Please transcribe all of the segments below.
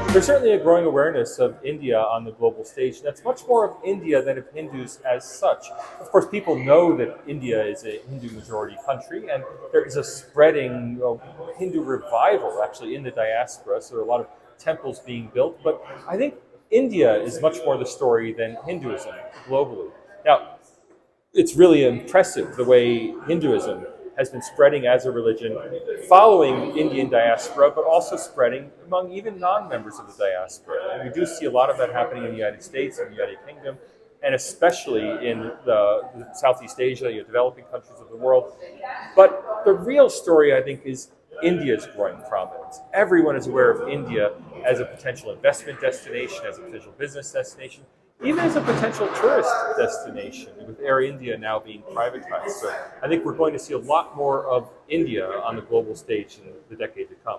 There's certainly a growing awareness of India on the global stage. And that's much more of India than of Hindus as such. Of course, people know that India is a Hindu majority country, and there is a spreading Hindu revival actually in the diaspora. So there are a lot of temples being built. But I think India is much more the story than Hinduism globally. Now, it's really impressive the way Hinduism has been spreading as a religion following Indian diaspora, but also spreading among even non-members of the diaspora. And we do see a lot of that happening in the United States and the United Kingdom, and especially in the Southeast Asia, developing countries of the world. But the real story, I think, is India's growing prominence. Everyone is aware of India as a potential investment destination, as a potential business destination, even as a potential tourist destination, with Air India now being privatized. So I think we're going to see a lot more of India on the global stage in the decade to come.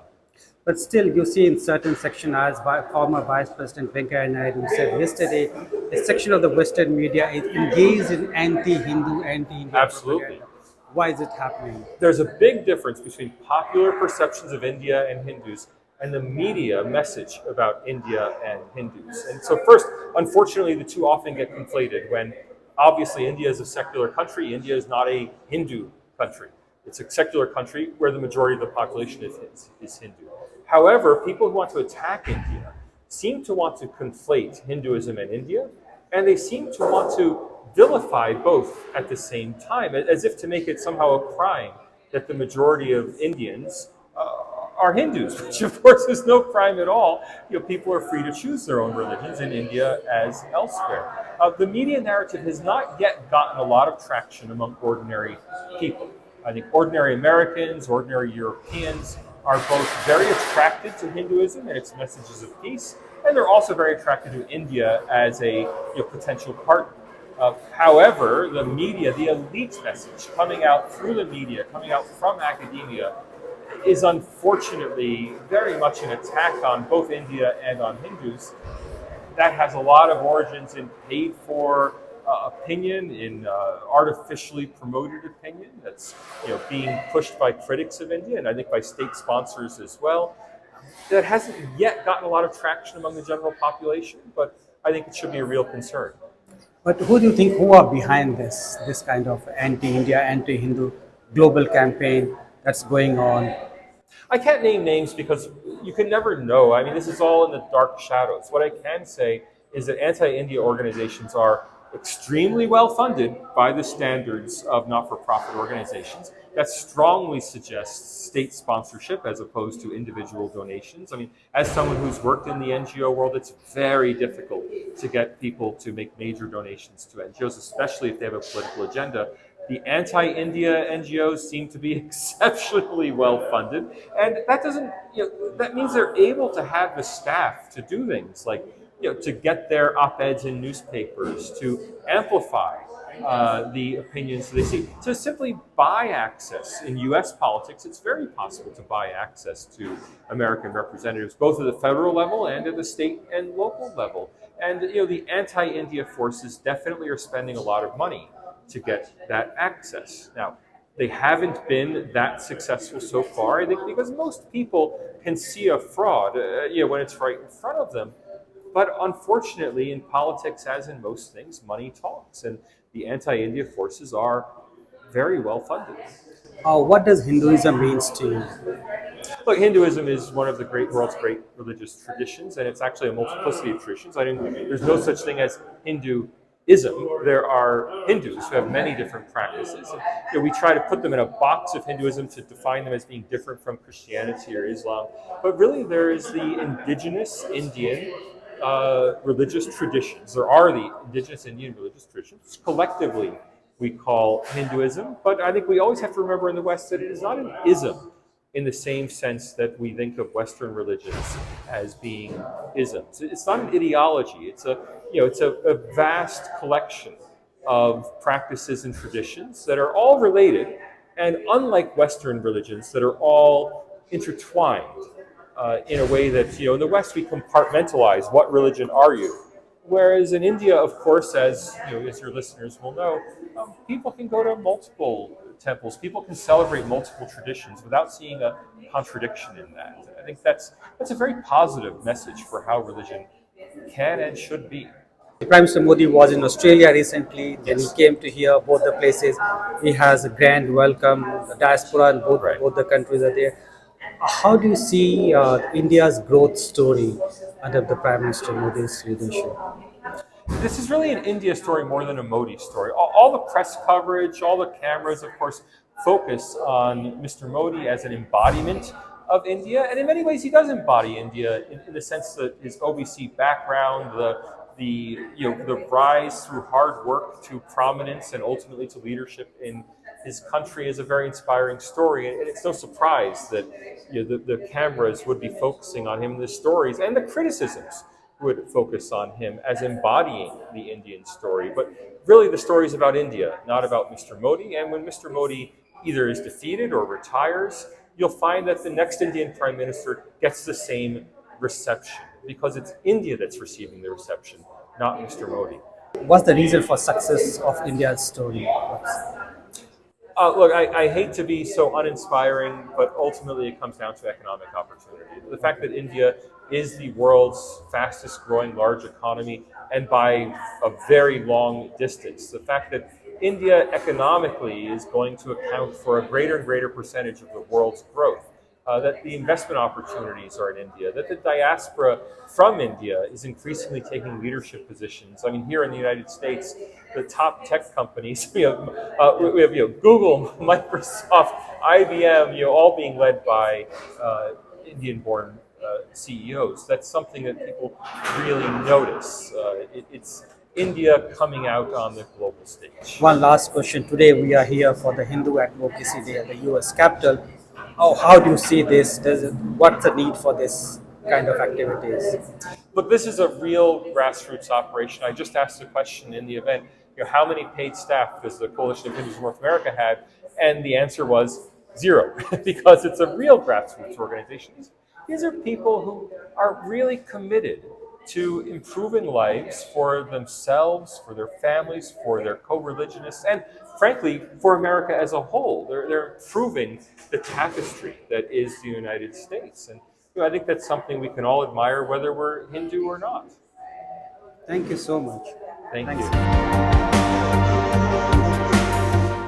But still, you see in certain section, as former Vice President Venkaiah Naidu said yesterday, a section of the Western media is engaged in anti-Hindu, anti-India Absolutely. propaganda. Why is it happening? There's a big difference between popular perceptions of India and Hindus and the media message about India and Hindus. And so first, unfortunately, the two often get conflated when obviously India is a secular country. India is not a Hindu country. It's a secular country where the majority of the population is Hindu. However, people who want to attack India seem to want to conflate Hinduism and India, and they seem to want to vilify both at the same time, as if to make it somehow a crime that the majority of Indians are Hindus, which of course is no crime at all. People are free to choose their own religions in India as elsewhere. The media narrative has not yet gotten a lot of traction among ordinary people. I think ordinary Americans, ordinary Europeans are both very attracted to Hinduism and its messages of peace, and they're also very attracted to India as a potential partner. However, the media, the elite message coming out through the media, coming out from academia, is unfortunately very much an attack on both India and on Hindus. That has a lot of origins in paid for opinion, in artificially promoted opinion that's being pushed by critics of India, and I think by state sponsors as well. That hasn't yet gotten a lot of traction among the general population, but I think it should be a real concern. But who do you think who are behind this kind of anti-India, anti-Hindu global campaign that's going on? I can't name names because you can never know. I mean, this is all in the dark shadows. What I can say is that anti-India organizations are extremely well funded by the standards of not-for-profit organizations. That strongly suggests state sponsorship as opposed to individual donations. I mean, as someone who's worked in the NGO world, it's very difficult to get people to make major donations to NGOs, especially if they have a political agenda. The anti-India NGOs seem to be exceptionally well funded, and that doesn't. That means they're able to have the staff to do things like, to get their op-eds in newspapers, to amplify the opinions they see, to simply buy access. In U.S. politics, it's very possible to buy access to American representatives, both at the federal level and at the state and local level. And the anti-India forces definitely are spending a lot of money to get that access. Now, they haven't been that successful so far, I think, because most people can see a fraud when it's right in front of them. But unfortunately, in politics, as in most things, money talks, and the anti-India forces are very well funded. What does Hinduism means to you? Look, Hinduism is one of the world's great religious traditions, and it's actually a multiplicity of traditions. There's no such thing as Hinduism. There are Hindus who have many different practices. And, we try to put them in a box of Hinduism to define them as being different from Christianity or Islam. But really, there is the indigenous Indian religious traditions. There are the indigenous Indian religious traditions. Collectively, we call Hinduism. But I think we always have to remember in the West that it is not an ism in the same sense that we think of Western religions as being isms. It's not an ideology. It's a vast collection of practices and traditions that are all related, and unlike Western religions, that are all intertwined in a way that, in the West we compartmentalize what religion are you. Whereas in India, of course, as your listeners will know, people can go to multiple temples. People can celebrate multiple traditions without seeing a contradiction in that. I think that's a very positive message for how religion can and should be. Prime Minister Modi was in Australia recently. Then he Yes. came to here, both the places. He has a grand welcome. The diaspora in Right. both the countries are there. How do you see India's growth story under the Prime Minister Modi's leadership? This is really an India story more than a Modi story. All the press coverage, all the cameras, of course, focus on Mr. Modi as an embodiment of India, and in many ways, he does embody India in the sense that his OBC background, the rise through hard work to prominence and ultimately to leadership in his country is a very inspiring story, and it's no surprise that the cameras would be focusing on him, the stories and the criticisms would focus on him as embodying the Indian story. But really, the story is about India, not about Mr. Modi. And when Mr. Modi either is defeated or retires, you'll find that the next Indian Prime Minister gets the same reception because it's India that's receiving the reception, not Mr. Modi. What's the reason for success of India's story? Look, I hate to be so uninspiring, but ultimately it comes down to economic opportunity. The fact that India is the world's fastest growing large economy, and by a very long distance. The fact that India economically is going to account for a greater and greater percentage of the world's growth. That the investment opportunities are in India, that the diaspora from India is increasingly taking leadership positions. I mean, here in the United States, the top tech companies, we have Google, Microsoft, IBM, all being led by Indian-born CEOs. That's something that people really notice. It's India coming out on the global stage. One last question. Today we are here for the Hindu Advocacy Day at the US Capitol. How do you see this? What's the need for this kind of activities? Look, this is a real grassroots operation. I just asked a question in the event, how many paid staff does the Coalition of Hindus of North America have? And the answer was 0, because it's a real grassroots organization. These are people who are really committed to improving lives for themselves, for their families, for their co-religionists, and frankly, for America as a whole. They're improving the tapestry that is the United States. And I think that's something we can all admire, whether we're Hindu or not. Thank you so much. Thank Thanks. you.